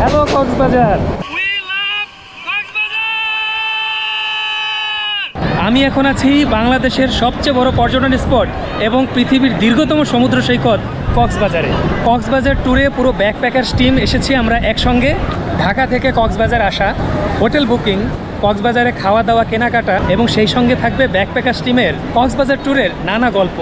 Hello Cox's Bazar. আমি এখন আছি বাংলাদেশের সবচেয়ে বড় পর্যটন স্পট এবং পৃথিবীর দীর্ঘতম সমুদ্র সৈকত কক্সবাজারে। কক্সবাজার ট্যুরে পুরো ব্যাকপ্যাকার্স টিম এসেছি আমরা একসঙ্গে। ঢাকা থেকে কক্সবাজার আসা, হোটেল বুকিং, কক্সবাজারে খাওয়া দাওয়া, কেনাকাটা এবং সেই সঙ্গে থাকবে ব্যাকপ্যাকার্স টিমের কক্সবাজার ট্যুরের নানা গল্প।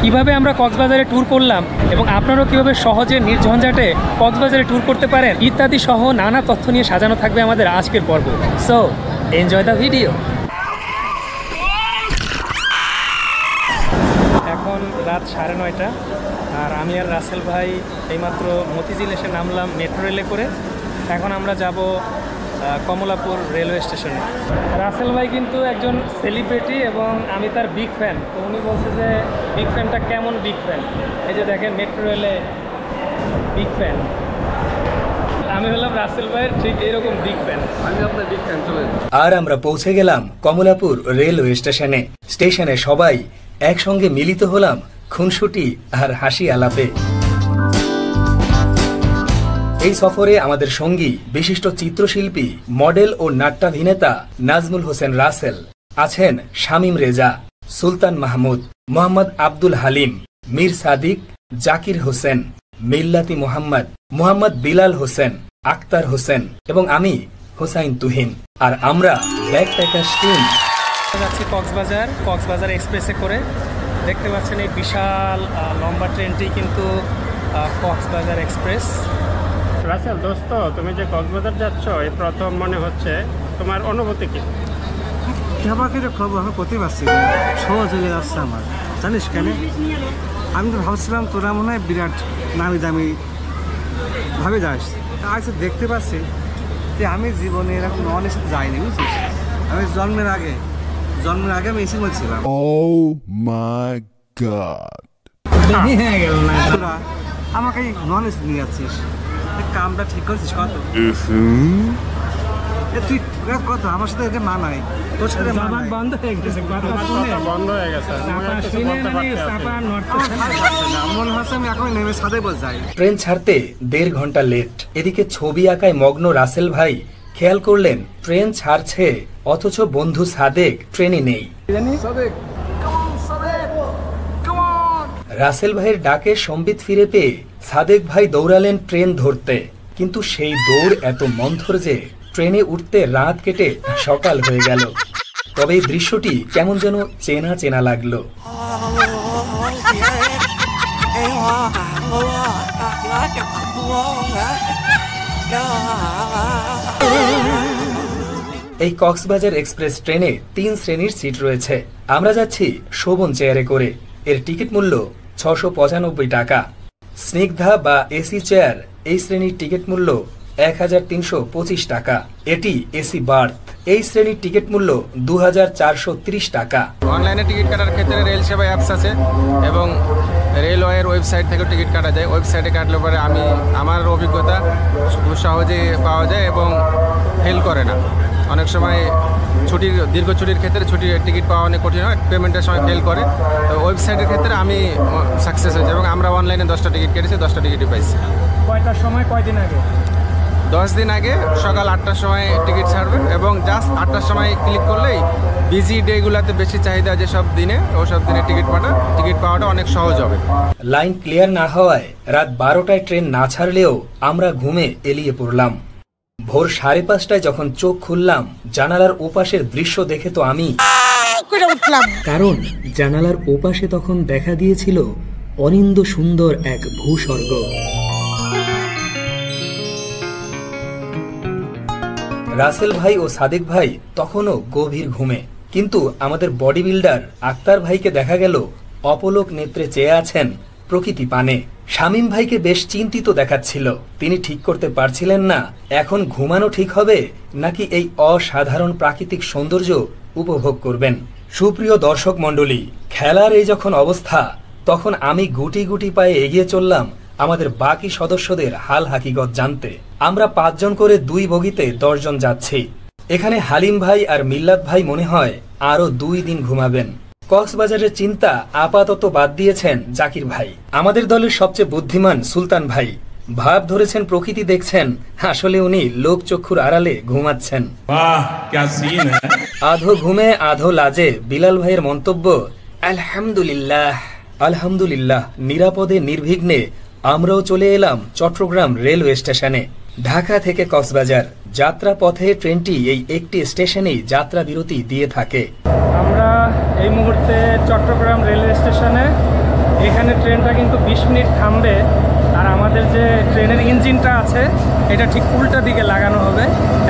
কিভাবে আমরা কক্সবাজারে ট্যুর করলাম এবং আপনারাও কীভাবে সহজে নির্ঝঞ্ঝাটে কক্সবাজারে ট্যুর করতে পারেন ইত্যাদি সহ নানা তথ্য নিয়ে সাজানো থাকবে আমাদের আজকের পর্ব। So enjoy the video. এখন রাত 9:30 আর আমি আর রাসেল ভাই এইমাত্র মতিঝিল এসে নামলাম মেট্রো রেলে করে। এখন আমরা যাব কমলাপুর রেলওয়ে স্টেশনে। রাসেল ভাই কিন্তু একজন সেলিব্রিটি এবং আমি তার বিগ ফ্যান। তো উনি বলছে যে বিগ ফ্যানটা কেমন বিগ ফ্যান, এই যে দেখেন মেট্রো রেলে বিগ ফ্যান। আমি হলাম রাসেল ভাইয়ের ঠিক এরকম বিগ ফ্যান। আমি আপনার বিগ ফ্যান। চলে আর আমরা পৌঁছে গেলাম কমলাপুর রেলওয়ে স্টেশনে। স্টেশনে সবাই একসঙ্গে মিলিত হলাম খুনসুটি আর হাসি আলাপে। এই সফরে আমাদের সঙ্গী বিশিষ্ট চিত্রশিল্পী, মডেল ও নাট্যাভিনেতা নাজমুল হোসেন রাসেল, আছেন শামীম রেজা, সুলতান মাহমুদ, মোহাম্মদ আব্দুল হালিম, মীর সাদিক, জাকির হোসেন, মিল্লাতি মোহাম্মদ, মোহাম্মদ বিলাল হোসেন, আক্তার হোসেন এবং আমি হোসাইন তুহিন। আর আমরা ব্যাকপ্যাকার্স টিম যাচ্ছি কক্সবাজার এক্সপ্রেসে করে। দেখতে পাচ্ছেন এই বিশাল লম্বা ট্রেনটি কিন্তু কক্সবাজার এক্সপ্রেস। রাসেল দোস্ত, তুমি যে কক্সবাজার যাচ্ছ এই প্রথম মনে হচ্ছে, তোমার অনুভূতি কি? আমাকে তো খবর আমি করতে পারছি না, সহজ হয়ে যাচ্ছে আমার। জানিস কেন? আমি তো ভাবছিলাম তোরা মনে হয় বিরাট নামি দামি ভাবে যাস, আজ দেখতে পাচ্ছি যে আমি জীবনে এরকম নন এসে যাইনি, বুঝছিস? আমি জন্মের আগে আমি এসে বলছিলাম। Oh my God! তোরা আমাকে নন এসে নিয়ে যাচ্ছিস, কামটা ঠিক করছিস কত? তুই কথা আমার সাথে একে মানাই, তোর সাথে বন্ধ হয়ে গেছে, বন্ধ হয়ে গেছে। মনে হচ্ছে আমি এখন নেমে সাদে বল যাই। ট্রেন ছাড়তে 1.5 ঘন্টা লেট। এদিকে ছবি আঁকায় মগ্ন রাসেল ভাই খেয়াল করলেন ট্রেন ছাড়ছে অথচ বন্ধু সাদেক ট্রেনে নেই। রাসেল ভাইয়ের ডাকে সম্বিত ফিরে পেয়ে সাদেক ভাই দৌড়ালেন ট্রেন ধরতে, কিন্তু সেই দৌড় এত মন্থর যে ট্রেনে উঠতে রাত কেটে সকাল হয়ে গেল। তবে এই দৃশ্যটি কেমন যেন চেনা চেনা লাগলো। এই কক্সবাজার এক্সপ্রেস ট্রেনে 3 শ্রেণীর সিট রয়েছে। আমরা যাচ্ছি শোভন চেয়ারে করে। এর টিকিট মূল্য 695 টাকা। স্নিগ্ধা বা এসি চেয়ার, এই শ্রেণীর টিকিট মূল্য 1325 টাকা। এটি এসি বার্থ। এই শ্রেণীর টিকিট মূল্য 2430 টাকা। অনলাইনে টিকিট কাটার ক্ষেত্রে রেল সেবা অ্যাপস আছে এবং রেলওয়ের ওয়েবসাইট থেকেও টিকিট কাটা যায়। ওয়েবসাইটে কাটলে পরে আমার অভিজ্ঞতা খুব সহজে পাওয়া যায় এবং ফেল করে না। অনেক সময় দীর্ঘ ছুটির ক্ষেত্রে টিকিট পাওয়া অনেক কঠিন হয়, পেমেন্টের সময় ফেল করে। তো ওয়েবসাইটের ক্ষেত্রে আমি সাকসেস হয়েছি এবং আমরা অনলাইনে 10টা টিকিট কেটেছি, 10টা টিকিটই পাইছি। কয়টার সময়, কয়দিন আগে? 10 দিন আগে সকাল 8টার সময় টিকিট ছাড়বে এবং জাস্ট 8টার সময় ক্লিক করলেই বিজি ডেগুলোতে বেশি চাহিদা যেসব দিনে ওসব দিনে টিকিট পাওয়াটা অনেক সহজ হবে। লাইন ক্লিয়ার না হওয়ায় রাত 12টায় ট্রেন না ছাড়লেও আমরা ঘুমে এলিয়ে পড়লাম। ভোর 5:30টায় যখন চোখ খুললাম, জানালার ওপাশের দৃশ্য দেখে তো আমি কারণ জানালার ওপাশে তখন দেখা দিয়েছিল অনিন্দ সুন্দর এক ভূস্বর্গ। রাসেল ভাই ও সাদেক ভাই তখনও গভীর ঘুমে, কিন্তু আমাদের বডি বিল্ডার আক্তার ভাইকে দেখা গেল অপলক নেত্রে চেয়ে আছেন প্রকৃতি পানে। শামীম ভাইকে বেশ চিন্তিত দেখাচ্ছিল। তিনি ঠিক করতে পারছিলেন না এখন ঘুমানো ঠিক হবে নাকি এই অসাধারণ প্রাকৃতিক সৌন্দর্য উপভোগ করবেন। সুপ্রিয় দর্শক মণ্ডলী, খেলার এই যখন অবস্থা, তখন আমি গুটি গুটি পায়ে এগিয়ে চললাম আমাদের বাকি সদস্যদের হাল হাকিগত জানতে। আমরা 5 জন করে 2 বগিতে 10 জন যাচ্ছি। এখানে হালিম ভাই আর মিল্লাত ভাই মনে হয় আরো 2 দিন ঘুমাবেন। কক্সবাজারের চিন্তা আপাতত বাদ দিয়েছেন জাকির ভাই। আমাদের দলের সবচেয়ে বুদ্ধিমান সুলতান ভাই ভাব ধরেছেন প্রকৃতি দেখছেন, আসলে উনি লোকচক্ষুর আড়ালে ঘুমাচ্ছেন। वाह क्या सीन है। আধো ঘুমে আধো লাজে বিলাল ভাইয়ের মন্তব্য, আলহামদুলিল্লাহ। আলহামদুলিল্লাহ, নিরাপদে নির্বিঘ্নে আমরাও চলে এলাম চট্টগ্রাম রেলওয়ে স্টেশনে। ঢাকা থেকে কক্সবাজার যাত্রা পথে ট্রেনটি এই একটি স্টেশনেই যাত্রা বিরতি দিয়ে থাকে। আমরা এই মুহূর্তে চট্টগ্রাম রেলওয়ে স্টেশনে। এখানে ট্রেনটা কিন্তু 20 মিনিট থামবে, আর আমাদের যে ট্রেনের ইঞ্জিনটা আছে এটা ঠিক উল্টা দিকে লাগানো হবে।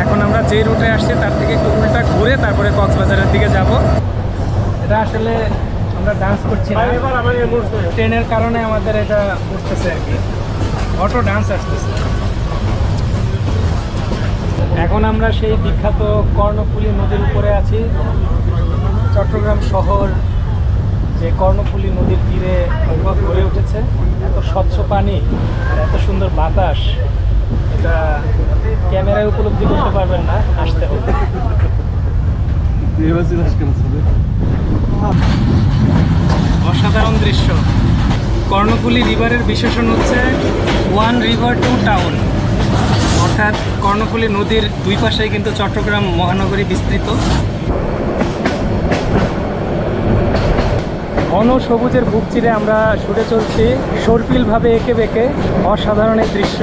এখন আমরা যে রুটে আসছি তার থেকে একটু উল্টা ঘুরে তারপরে কক্সবাজারের দিকে যাব। এটা আসলে আমরা ডান্স করছি না, ট্রেনের কারণে আমাদের এটা উঠতেছে আর কি, অটো ডান্স আসতেছে। এখন আমরা সেই বিখ্যাত কর্ণফুলী নদীর উপরে আছি। চট্টগ্রাম শহর যে কর্ণফুলী নদীর তীরে গড়ে উঠেছে, এত স্বচ্ছ পানি আর এত সুন্দর বাতাস, এটা ক্যামেরায় উপলব্ধি করতে পারবেন না, আসতে হবে। অসাধারণ দৃশ্য। কর্ণফুলী রিভারের বিশেষণ হচ্ছে ওয়ান রিভার টু টাউন, অর্থাৎ কর্ণফুলী নদীর দুই পাশেই কিন্তু চট্টগ্রাম মহানগরী বিস্তৃত। ঘন সবুজের বুক চিরে আমরা ছুটে চলছি সর্পিলভাবে এঁকে বেঁকে। অসাধারণ এই দৃশ্য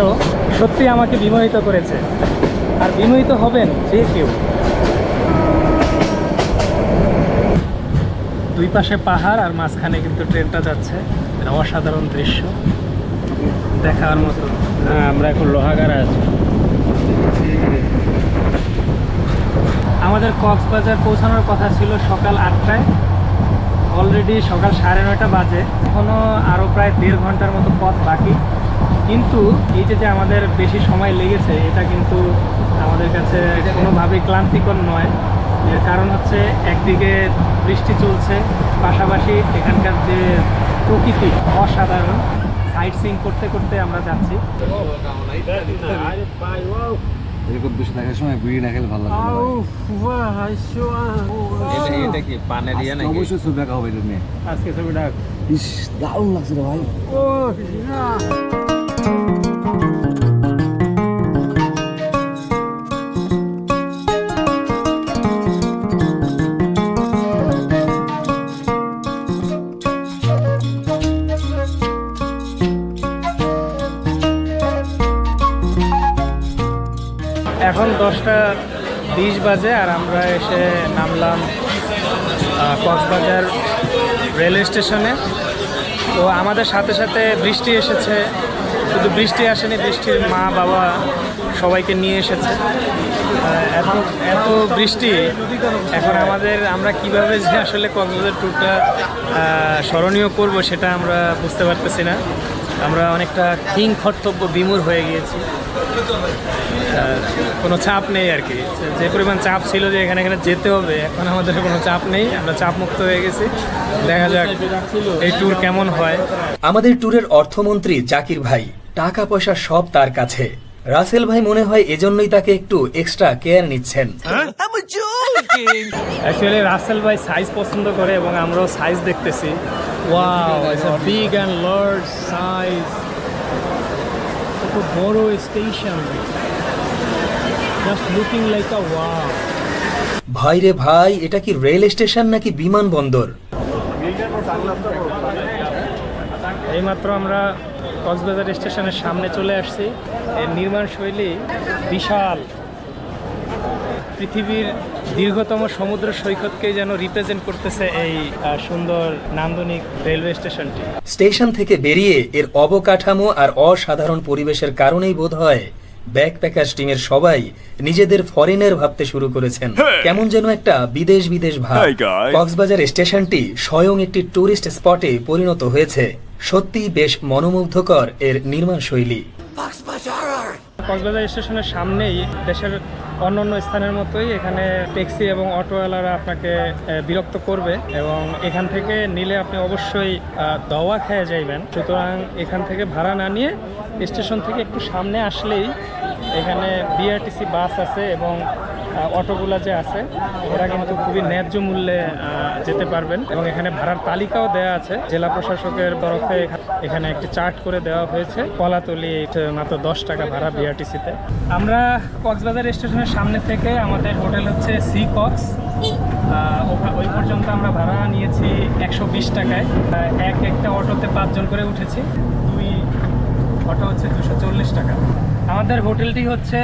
সত্যি আমাকে বিমোহিত করেছে, আর বিমোহিত হবেন যে কেউ। দুই পাশে পাহাড় আর মাঝখানে কিন্তু ট্রেনটা যাচ্ছে, এটা অসাধারণ দৃশ্য দেখার মতো। আমরা এখন লোহাগাড়া আছি। আমাদের কক্সবাজার পৌঁছানোর কথা ছিল সকাল 8টায়, অলরেডি সকাল 9:30 বাজে। এখনও আরও প্রায় 1.5 ঘন্টার মতো পথ বাকি। কিন্তু এই যে আমাদের বেশি সময় লেগেছে, এটা কিন্তু আমাদের কাছে কোনোভাবেই ক্লান্তিকর নয়। এর কারণ হচ্ছে একদিকে বৃষ্টি চলছে, পাশাপাশি এখানকার যে প্রকৃতি অসাধারণ। সাইট সিইং করতে করতে আমরা যাচ্ছি। এরকম বেশি দেখার সময় বিড়ি না খেলে ভালো লাগে। এটা কি পানের ইয়ে নাকি? অবশ্যই ছবি দেখা হবে এটা নিয়ে। আজকে ছবিটা ইস, দারুণ লাগছে রে ভাই। এখন 10:20 বাজে, আর আমরা এসে নামলাম কক্সবাজার রেলওয়ে স্টেশনে। তো আমাদের সাথে সাথে বৃষ্টি এসেছে, শুধু বৃষ্টি আসেনি, বৃষ্টির মা বাবা সবাইকে নিয়ে এসেছে। এত বৃষ্টি, এখন আমরা কিভাবে যে আসলে কক্সবাজার ট্যুরটা স্মরণীয় করব সেটা আমরা বুঝতে পারতেছি না। আমরা অনেকটা কিং কর্তব্য বিমূঢ় হয়ে গিয়েছি। কোনো চাপ নেই আর কি, যে পরিমাণ চাপ ছিল যে এখানে যেতে হবে, এখন আমাদের কোনো চাপ নেই, আমরা চাপ মুক্ত হয়ে গেছি। দেখা যাক এই ট্যুর কেমন হয়। আমাদের ট্যুরের অর্থমন্ত্রী জাকির ভাই, টাকা পয়সা সব তার কাছে। রাসেল ভাই মনে হয় এজন্যই তাকে একটু এক্সট্রা কেয়ার নিচ্ছেন। অ্যাকচুয়ালি রাসেল ভাই সাইজ পছন্দ করে এবং আমরাও সাইজ দেখতেছি। Wow, it's a big and large size. কত বড় স্টেশন, জাস্ট লুকিং লাইক আ ওয়াও। ভাই রে ভাই, এটা কি রেল স্টেশন নাকি বিমানবন্দর? এইমাত্র আমরা কক্সবাজার স্টেশনের সামনে চলে আসছি। এর নির্মাণ শৈলী বিশাল, পৃথিবীর দীর্ঘতম সমুদ্র সৈকতকে যেন রিপ্রেজেন্ট করতেছে এই সুন্দর নান্দনিক রেলওয়ে স্টেশনটি। স্টেশন থেকে বেরিয়ে এর অবকাঠামো আর অসাধারণ পরিবেশের কারণেই বোধহয় ব্যাকপ্যাকার্স টিমের সবাই নিজেদের ফরেনার ভাবতে শুরু করেছেন। কেমন যেন একটা বিদেশ ভাব। কক্সবাজার স্টেশনটি স্বয়ং একটি টুরিস্ট স্পটে পরিণত হয়েছে। সত্যি বেশ মনোমুগ্ধকর এর নির্মাণ শৈলী। কক্সবাজার স্টেশনের সামনেই দেশের অন্যান্য স্থানের মতোই এখানে ট্যাক্সি এবং অটোওয়ালারা আপনাকে বিরক্ত করবে, এবং এখান থেকে নিলে আপনি অবশ্যই দাওয়া খেয়ে যাইবেন। সুতরাং এখান থেকে ভাড়া না নিয়ে স্টেশন থেকে একটু সামনে আসলেই এখানে বিআরটিসি বাস আছে এবং অটোগুলো যে আছে এরা কিন্তু খুবই ন্যায্য মূল্যে যেতে পারবেন এবং এখানে ভাড়ার তালিকাও দেওয়া আছে। জেলা প্রশাসকের তরফে এখানে একটি চার্ট করে দেওয়া হয়েছে। কলাতলি মাত্র 10 টাকা ভাড়া বিআরটিসিতে। আমরা কক্সবাজার স্টেশনের সামনে থেকে আমাদের হোটেল হচ্ছে সি কক্স, ওই পর্যন্ত আমরা ভাড়া নিয়েছি 120 টাকায়। একটা অটোতে 5 জন করে উঠেছি, 2 অটো হচ্ছে 240 টাকা। আমাদের হোটেলটি হচ্ছে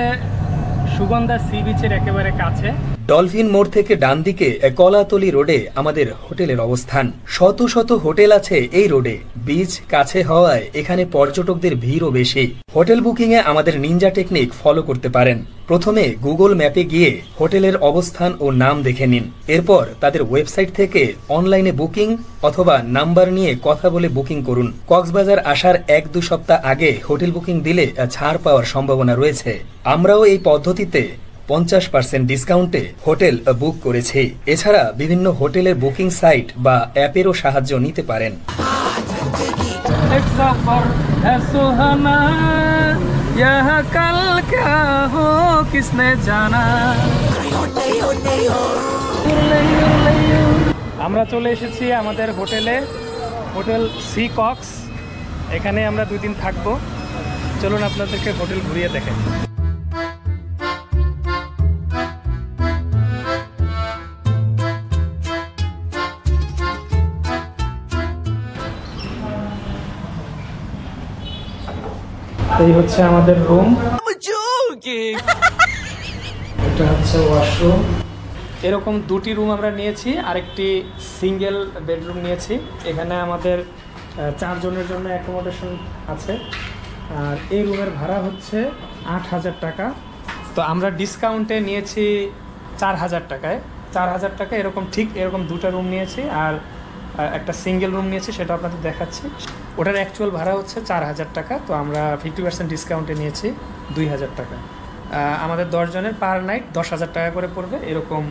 সুগন্ধা সি বিচের একেবারে কাছে। ডলফিন মোড় থেকে ডান দিকে কলাতলি রোডে আমাদের হোটেলের অবস্থান। শত শত হোটেল আছে এই রোডে। বিচ কাছে হওয়ায় এখানে পর্যটকদের ভিড়ও বেশি। হোটেল বুকিং এ আমাদের নিনজা টেকনিক ফলো করতে পারেন। প্রথমে গুগল ম্যাপে গিয়ে হোটেলের অবস্থান ও নাম দেখে নিন। এরপর তাদের ওয়েবসাইট থেকে অনলাইনে বুকিং অথবা নাম্বার নিয়ে কথা বলে বুকিং করুন। কক্সবাজার আসার 1-2 সপ্তাহ আগে হোটেল বুকিং দিলে ছাড় পাওয়ার সম্ভাবনা রয়েছে। আমরাও এই পদ্ধতিতে 50% ডিসকাউন্টে হোটেল বুক করেছি। এছাড়া বিভিন্ন হোটেলের বুকিং সাইট বা অ্যাপেরও সাহায্য নিতে পারেন। আমরা চলে এসেছি আমাদের হোটেলে, হোটেল সি কক্স। এখানে আমরা 2 দিন থাকবো। চলুন আপনাদেরকে হোটেল ঘুরিয়ে দেখেন। এই হচ্ছে আমাদের রুম, এটা হচ্ছে ওয়াশরুম। এরকম 2টি রুম আমরা নিয়েছি, আরেকটি সিঙ্গেল বেডরুম নিয়েছি। এখানে আমাদের 4 জনের জন্য অ্যাকোমোডেশন আছে। আর এই রুমের ভাড়া হচ্ছে 8,000 টাকা। তো আমরা ডিসকাউন্টে নিয়েছি 4,000 টাকায়। 4,000 টাকা এরকম এরকম 2টা রুম নিয়েছি আর একটা সিঙ্গেল রুম নিয়েছি, সেটা আপনাদের দেখাচ্ছি। ওটার অ্যাকচুয়াল ভাড়া হচ্ছে 4,000 টাকা। তো আমরা 50% ডিসকাউন্টে নিয়েছি 2,000 টাকা। আমাদের 10 জনের পার নাইট 10,000 টাকা করে পড়বে। এরকম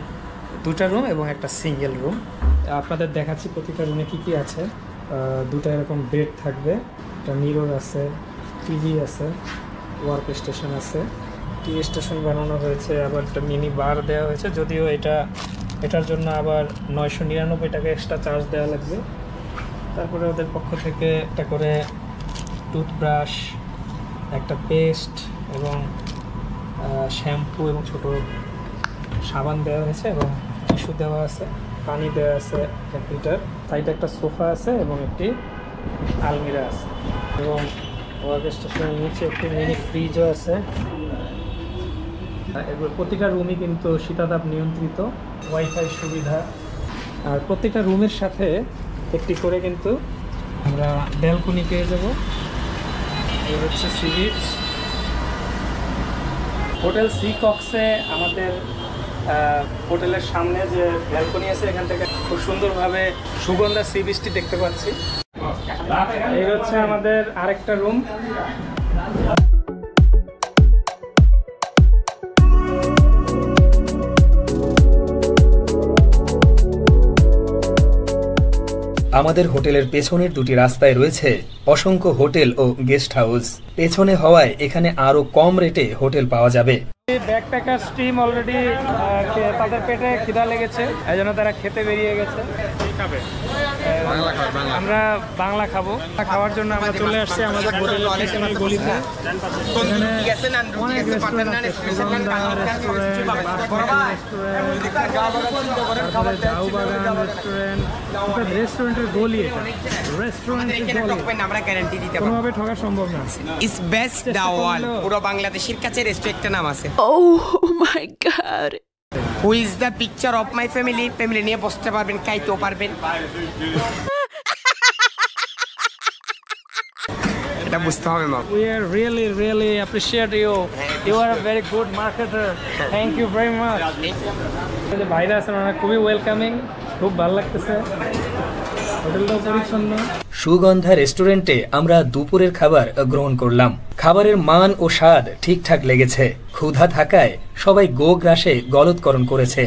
2টা রুম এবং একটা সিঙ্গেল রুম। আপনাদের দেখাচ্ছি প্রতিটা রুমে কী কী আছে। 2টা এরকম বেড থাকবে, একটা মিরর আছে, টিভি আছে, ওয়ার্ক স্টেশন আছে, টি স্টেশন বানানো হয়েছে, আবার একটা মিনি বার দেওয়া হয়েছে। যদিও এটার জন্য আবার 999 টাকা এক্সট্রা চার্জ দেওয়া লাগবে। তারপরে ওদের পক্ষ থেকে একটা করে টুথব্রাশ, একটা পেস্ট এবং শ্যাম্পু এবং ছোট সাবান দেওয়া হয়েছে এবং টিস্যু দেওয়া আছে, পানি দেওয়া আছে 1 লিটার। সাইডে একটা সোফা আছে এবং একটি আলমিরা আছে এবং ওয়ার্ক স্টেশনের নিচে একটি মিনি ফ্রিজও আছে। এবার প্রতিটা রুমই কিন্তু শীতাতাপ নিয়ন্ত্রিত, ওয়াইফাই সুবিধা। আর প্রতিটা রুমের সাথে একটি করে কিন্তু আমরা ব্যালকনি পেয়ে যাব। এই হচ্ছে সি বিচ। হোটেল সি কক্সে আমাদের হোটেলের সামনে যে ব্যালকনি আছে, এখান থেকে খুব সুন্দরভাবে সুগন্ধা সি বিচটি দেখতে পাচ্ছি। এই হচ্ছে আমাদের আরেকটা রুম। আমাদের হোটেলের পেছনের 2টি রাস্তায় রয়েছে অসংখ্য হোটেল ও গেস্ট হাউস। পেছনে হওয়ায় এখানে আরো কম রেটে হোটেল পাওয়া যাবে। ব্যাকপ্যাকার্স টিম অলরেডি তাদের পেটে খিদা লেগেছে, এই জন্য তারা খেতে বেরিয়ে গেছে। আমরা বাংলা খাবো। খাওয়ার জন্য আমরা চলে আসছি আমাদের হোটেলের পেছনের গলিতে। অনেক রেস্টুরেন্ট আছে, সুগন্ধা রেস্টুরেন্ট, রেস্টুরেন্টের গলি। এটা রেস্টুরেন্টের গলি, আমরা গ্যারান্টি দিতে পারি, কোনোভাবে ঠকা সম্ভব না। ইস বেস্ট দাওয়াল পুরো বাংলাদেশের কাছে রেস্টুরেন্টের নাম আছে। Oh my god. Who is the picture of my family. Family নিয়ে বসতে পারবেন, খাইতেও পারবেন। এটা বুঝতে হবে মা। We are really appreciate you. You are a very good marketer. Thank you very much. ভাইরা আছেন, ওনারা খুবই ওয়েলকামিং, খুব ভালো লাগতেছে। হোটেলটাও পরিচ্ছন্ন। সুগন্ধা রেস্টুরেন্টে আমরা দুপুরের খাবার গ্রহণ করলাম। খাবারের মান ও স্বাদ ঠিকঠাক লেগেছে। ক্ষুধা থাকায় সবাই গোগ্রাসে গলৎকরণ করেছে।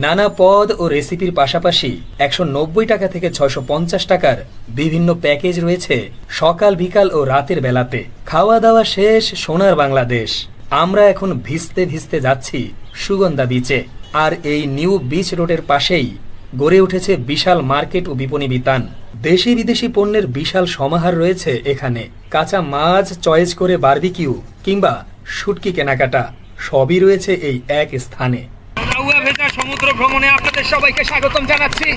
নানা পদ ও রেসিপির পাশাপাশি 190 টাকা থেকে 650 টাকার বিভিন্ন প্যাকেজ রয়েছে সকাল, বিকাল ও রাতের বেলাতে। খাওয়া দাওয়া শেষ, সোনার বাংলাদেশ। আমরা এখন ভিজতে ভিজতে যাচ্ছি সুগন্ধা বিচে। আর এই নিউ বিচ রোডের পাশেই গড়ে উঠেছে বিশাল মার্কেট ও বিপণী বিতান। দেশি বিদেশি পণ্যের বিশাল সমাহার রয়েছে এখানে। কাঁচা মাছ চয়েস করে বারবিকিউ কিংবা শুটকি কেনাকাটা সবই রয়েছে এই এক স্থানে। সমুদ্র ভ্রমণে আপনাদের সবাইকে স্বাগতম জানাচ্ছি।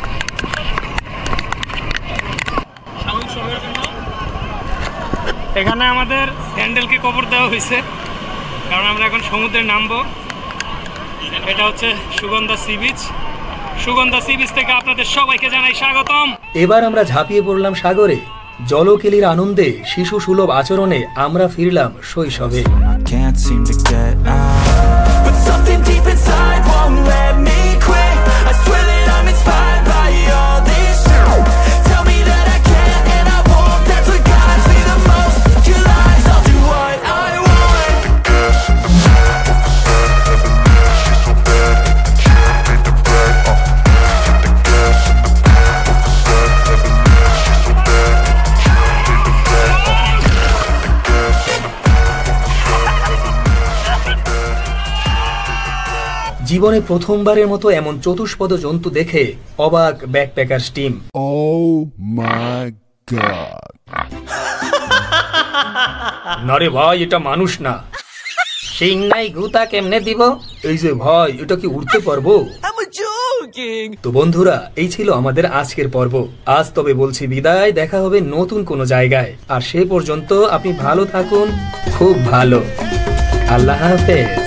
এখানে আমাদের স্যান্ডেলকে কবর দেওয়া হয়েছে, কারণ আমরা এখন সমুদ্রে নামবো। এটা হচ্ছে Sugandha sea beach. Sugandha sea beach থেকে আপনাদের সবাইকে জানাই স্বাগতম। এবার আমরা ঝাঁপিয়ে পড়লাম সাগরে। জলকেলির আনন্দে শিশু সুলভ আচরণে আমরা ফিরলাম শৈশবে। জীবনে প্রথমবারের মতো এমন চতুষ্পদ জন্তু দেখে অবাক backpackers team. Oh my god! না রে ভাই, এটা মানুষ না। সিং নাই গুতা কেমনে দিব? এই যে ভাই, এটা কি উড়তে পারবো? তো বন্ধুরা, এই ছিল আমাদের আজকের পর্ব। আজ তবে বলছি বিদায়, দেখা হবে নতুন কোনো জায়গায়। আর সে পর্যন্ত আপনি ভালো থাকুন, খুব ভালো। আল্লাহ হাফেজ।